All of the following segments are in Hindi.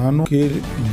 किसानों के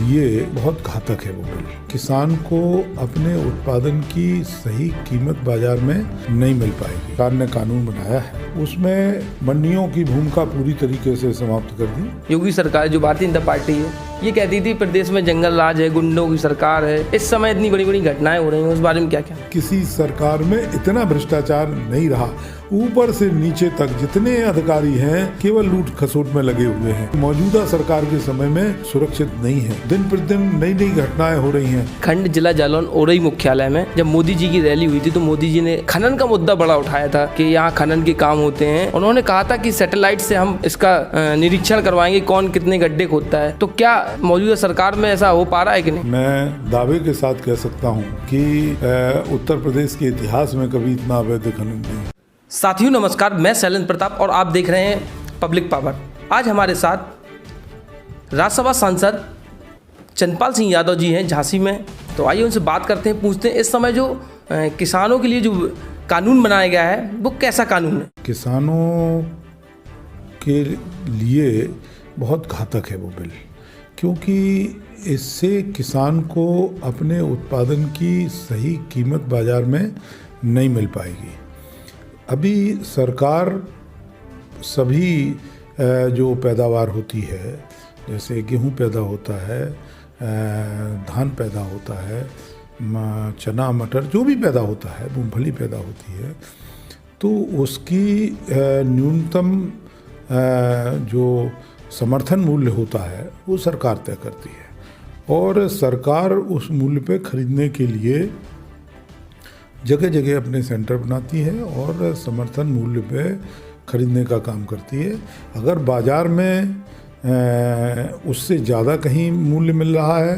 लिए बहुत घातक है वो बिल। किसान को अपने उत्पादन की सही कीमत बाजार में नहीं मिल पाएगी। सरकार ने कानून बनाया है, उसमें मंडियों की भूमिका पूरी तरीके से समाप्त कर दी। योगी सरकार जो भारतीय जनता पार्टी है ये कहती थी प्रदेश में जंगल राज है, गुंडों की सरकार है। इस समय इतनी बड़ी बड़ी घटनाएं हो रही हैं, उस बारे में क्या कहना? किसी सरकार में इतना भ्रष्टाचार नहीं रहा। ऊपर से नीचे तक जितने अधिकारी हैं केवल लूट खसोट में लगे हुए हैं। मौजूदा सरकार के समय में सुरक्षित नहीं है। दिन प्रतिदिन नई नई घटनाएं हो रही हैं। खंड जिला जालौन ओरई मुख्यालय में जब मोदी जी की रैली हुई थी तो मोदी जी ने खनन का मुद्दा बड़ा उठाया था कि यहाँ खनन के काम होते हैं। उन्होंने कहा था कि सैटेलाइट से हम इसका निरीक्षण करवाएंगे कौन कितने गड्ढे खोदता है। तो क्या मौजूदा सरकार में ऐसा हो पा रहा है कि नहीं? मैं दावे के साथ कह सकता हूँ कि उत्तर प्रदेश के इतिहास में कभी इतना अवैध खनन नहीं। साथियों नमस्कार, मैं शैलेंद्र प्रताप और आप देख रहे हैं पब्लिक पावर। आज हमारे साथ राज्यसभा सांसद चंद्रपाल सिंह यादव जी हैं झांसी में। तो आइए उनसे बात करते हैं, पूछते हैं इस समय जो किसानों के लिए जो कानून बनाया गया है वो कैसा कानून है? किसानों के लिए बहुत घातक है वो बिल, क्योंकि इससे किसान को अपने उत्पादन की सही कीमत बाजार में नहीं मिल पाएगी। अभी सरकार सभी जो पैदावार होती है, जैसे गेहूं पैदा होता है, धान पैदा होता है, चना मटर जो भी पैदा होता है, मूंगफली पैदा होती है, तो उसकी न्यूनतम जो समर्थन मूल्य होता है वो सरकार तय करती है। और सरकार उस मूल्य पे खरीदने के लिए जगह जगह अपने सेंटर बनाती है और समर्थन मूल्य पे खरीदने का काम करती है। अगर बाज़ार में उससे ज़्यादा कहीं मूल्य मिल रहा है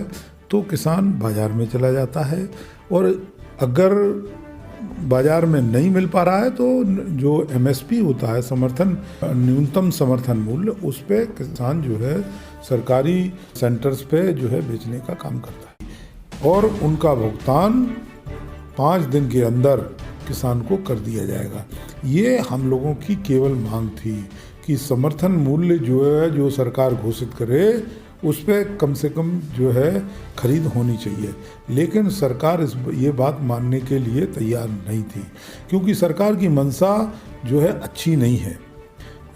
तो किसान बाज़ार में चला जाता है, और अगर बाज़ार में नहीं मिल पा रहा है तो जो MSP होता है, समर्थन न्यूनतम समर्थन मूल्य, उस पे किसान जो है सरकारी सेंटर्स पे जो है बेचने का काम करता है और उनका भुगतान 5 दिन के अंदर किसान को कर दिया जाएगा। ये हम लोगों की केवल मांग थी कि समर्थन मूल्य जो है जो सरकार घोषित करे उस पर कम से कम जो है खरीद होनी चाहिए। लेकिन सरकार ये बात मानने के लिए तैयार नहीं थी, क्योंकि सरकार की मंशा जो है अच्छी नहीं है।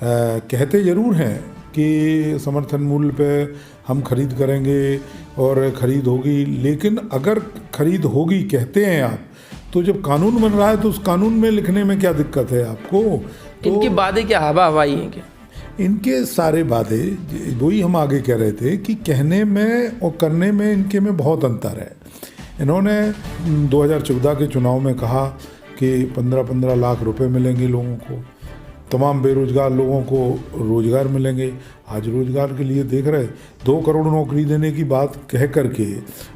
कहते ज़रूर हैं कि समर्थन मूल्य पे हम खरीद करेंगे और ख़रीद होगी, लेकिन अगर खरीद होगी कहते हैं आप, तो जब कानून बन रहा है तो उस कानून में लिखने में क्या दिक्कत है आपको? तो इनके वादे क्या हवा हवाई हैं क्या? इनके सारे वादे वही हम आगे कह रहे थे कि कहने में और करने में इनके में बहुत अंतर है। इन्होंने 2014 के चुनाव में कहा कि 15-15 लाख रुपए मिलेंगे लोगों को, तमाम बेरोजगार लोगों को रोजगार मिलेंगे। आज रोजगार के लिए देख रहे 2 करोड़ नौकरी देने की बात कह करके,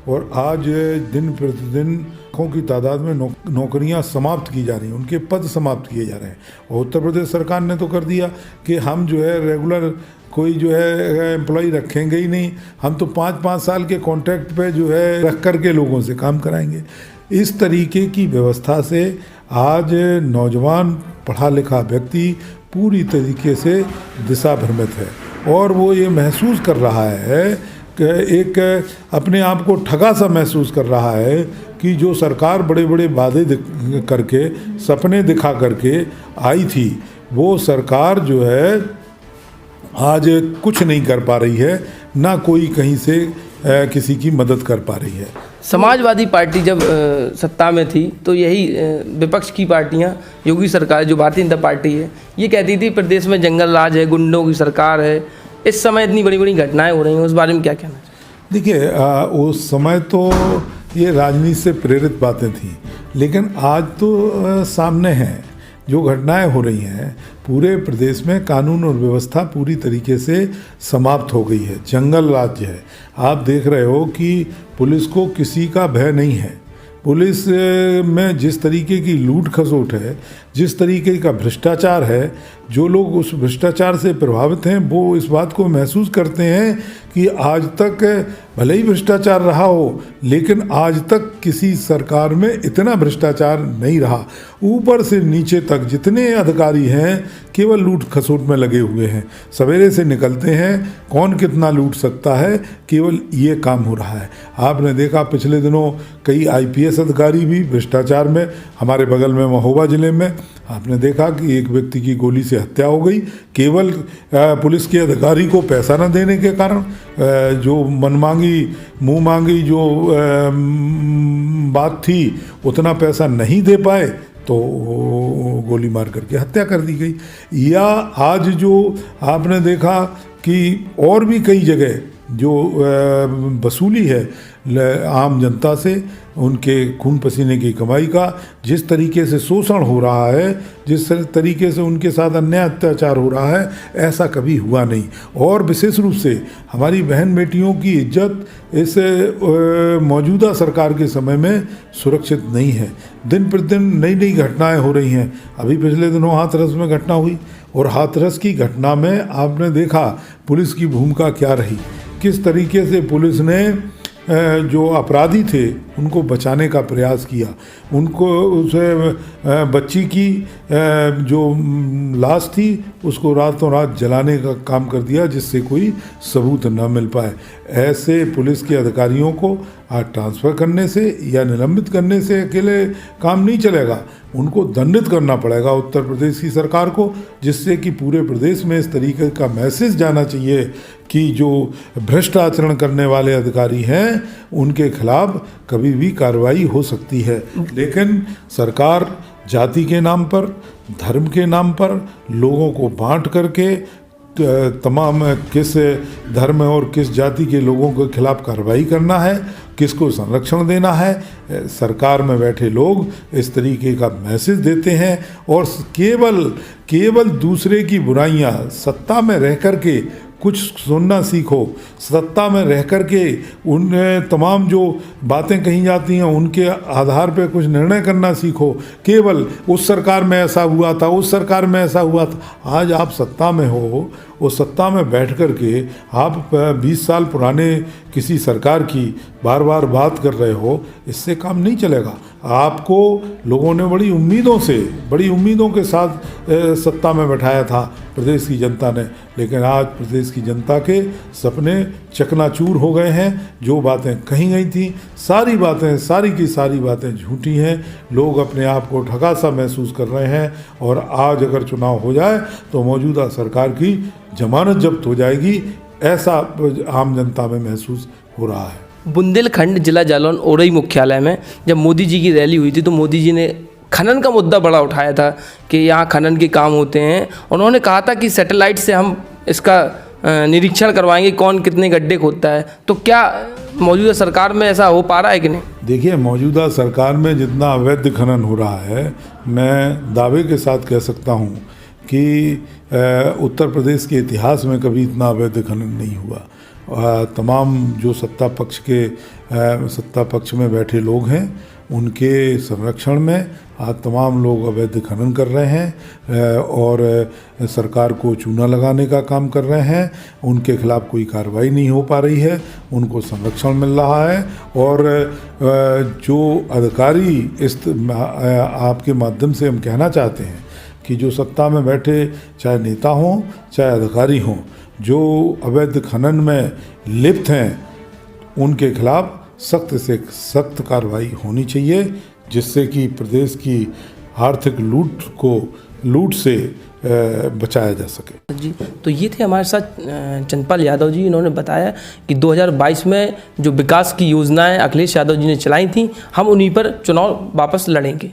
और आज दिन प्रतिदिन लाखों की तादाद में नौकरियां समाप्त की जा रही हैं, उनके पद समाप्त किए जा रहे हैं। और उत्तर प्रदेश सरकार ने तो कर दिया कि हम जो है रेगुलर कोई जो है एम्प्लॉय रखेंगे ही नहीं, हम तो 5-5 साल के कॉन्ट्रैक्ट पे जो है रख करके लोगों से काम कराएंगे। इस तरीके की व्यवस्था से आज नौजवान पढ़ा लिखा व्यक्ति पूरी तरीके से दिशा भ्रमित है और वो ये महसूस कर रहा है कि एक अपने आप को ठगा सा महसूस कर रहा है कि जो सरकार बड़े बड़े वादे करके, सपने दिखा करके आई थी, वो सरकार जो है आज कुछ नहीं कर पा रही है, ना कोई कहीं से किसी की मदद कर पा रही है। समाजवादी पार्टी जब सत्ता में थी तो यही विपक्ष की पार्टियां, योगी सरकार जो भारतीय जनता पार्टी है ये कहती थी प्रदेश में जंगल राज है, गुंडों की सरकार है। इस समय इतनी बड़ी बड़ी घटनाएं हो रही हैं, उस बारे में क्या कहना है? देखिए, उस समय तो ये राजनीति से प्रेरित बातें थी, लेकिन आज तो सामने हैं जो घटनाएं हो रही हैं। पूरे प्रदेश में कानून और व्यवस्था पूरी तरीके से समाप्त हो गई है, जंगल राज्य है। आप देख रहे हो कि पुलिस को किसी का भय नहीं है। पुलिस में जिस तरीके की लूट खसोट है, जिस तरीके का भ्रष्टाचार है, जो लोग उस भ्रष्टाचार से प्रभावित हैं वो इस बात को महसूस करते हैं कि आज तक भले ही भ्रष्टाचार रहा हो, लेकिन आज तक किसी सरकार में इतना भ्रष्टाचार नहीं रहा। ऊपर से नीचे तक जितने अधिकारी हैं केवल लूट खसोट में लगे हुए हैं। सवेरे से निकलते हैं, कौन कितना लूट सकता है, केवल ये काम हो रहा है। आपने देखा पिछले दिनों कई IPS अधिकारी भी भ्रष्टाचार में, हमारे बगल में महोबा ज़िले में आपने देखा कि एक व्यक्ति की गोली से हत्या हो गई, केवल पुलिस के अधिकारी को पैसा न देने के कारण। जो मनमांगी मुंह मांगी जो बात थी, उतना पैसा नहीं दे पाए तो गोली मार करके हत्या कर दी गई। या आज जो आपने देखा कि और भी कई जगह जो वसूली है आम जनता से, उनके खून पसीने की कमाई का जिस तरीके से शोषण हो रहा है, जिस तरीके से उनके साथ अन्याय अत्याचार हो रहा है, ऐसा कभी हुआ नहीं। और विशेष रूप से हमारी बहन बेटियों की इज्जत इस मौजूदा सरकार के समय में सुरक्षित नहीं है। दिन प्रतिदिन नई नई घटनाएं हो रही हैं। अभी पिछले दिनों हाथरस में घटना हुई, और हाथरस की घटना में आपने देखा पुलिस की भूमिका क्या रही, किस तरीके से पुलिस ने जो अपराधी थे उनको बचाने का प्रयास किया। उनको उसे बच्ची की जो लाश थी उसको रातों रात जलाने का काम कर दिया, जिससे कोई सबूत न मिल पाए। ऐसे पुलिस के अधिकारियों को आज ट्रांसफ़र करने से या निलंबित करने से अकेले काम नहीं चलेगा, उनको दंडित करना पड़ेगा उत्तर प्रदेश की सरकार को, जिससे कि पूरे प्रदेश में इस तरीके का मैसेज जाना चाहिए कि जो भ्रष्ट आचरण करने वाले अधिकारी हैं उनके खिलाफ कभी भी कार्रवाई हो सकती है। लेकिन सरकार जाति के नाम पर, धर्म के नाम पर लोगों को बांट करके तमाम किस धर्म और किस जाति के लोगों के खिलाफ कार्रवाई करना है, किसको संरक्षण देना है, सरकार में बैठे लोग इस तरीके का मैसेज देते हैं। और केवल दूसरे की बुराइयां, सत्ता में रह कर के कुछ सुनना सीखो, सत्ता में रह कर के उन तमाम जो बातें कही जाती हैं उनके आधार पर कुछ निर्णय करना सीखो। केवल उस सरकार में ऐसा हुआ था, उस सरकार में ऐसा हुआ था। आज आप सत्ता में हो, उस सत्ता में बैठ कर के आप 20 साल पुराने किसी सरकार की बार बार बात कर रहे हो, इससे काम नहीं चलेगा। आपको लोगों ने बड़ी उम्मीदों के साथ सत्ता में बैठाया था प्रदेश की जनता ने, लेकिन आज प्रदेश की जनता के सपने चकनाचूर हो गए हैं। जो बातें कही गई थी सारी की सारी बातें झूठी हैं। लोग अपने आप को ठगा सा महसूस कर रहे हैं, और आज अगर चुनाव हो जाए तो मौजूदा सरकार की जमानत जब्त हो जाएगी, ऐसा आम जनता में महसूस हो रहा है। बुंदेलखंड जिला जालौन ओरई मुख्यालय में जब मोदी जी की रैली हुई थी तो मोदी जी ने खनन का मुद्दा बड़ा उठाया था कि यहाँ खनन के काम होते हैं। उन्होंने कहा था कि सैटेलाइट से हम इसका निरीक्षण करवाएंगे कौन कितने गड्ढे खोदता है। तो क्या मौजूदा सरकार में ऐसा हो पा रहा है कि नहीं? देखिए, मौजूदा सरकार में जितना अवैध खनन हो रहा है, मैं दावे के साथ कह सकता हूँ कि उत्तर प्रदेश के इतिहास में कभी इतना अवैध खनन नहीं हुआ। तमाम जो सत्ता पक्ष में बैठे लोग हैं उनके संरक्षण में आज तमाम लोग अवैध खनन कर रहे हैं और सरकार को चूना लगाने का काम कर रहे हैं। उनके खिलाफ कोई कार्रवाई नहीं हो पा रही है, उनको संरक्षण मिल रहा है। और जो अधिकारी आपके माध्यम से हम कहना चाहते हैं कि जो सत्ता में बैठे चाहे नेता हों चाहे अधिकारी हों, जो अवैध खनन में लिप्त हैं उनके खिलाफ सख्त से सख्त कार्रवाई होनी चाहिए, जिससे कि प्रदेश की आर्थिक लूट से बचाया जा सके। जी, तो ये थे हमारे साथ चंद्रपाल यादव जी। इन्होंने बताया कि 2022 में जो विकास की योजनाएं अखिलेश यादव जी ने चलाई थी, हम उन्हीं पर चुनाव वापस लड़ेंगे।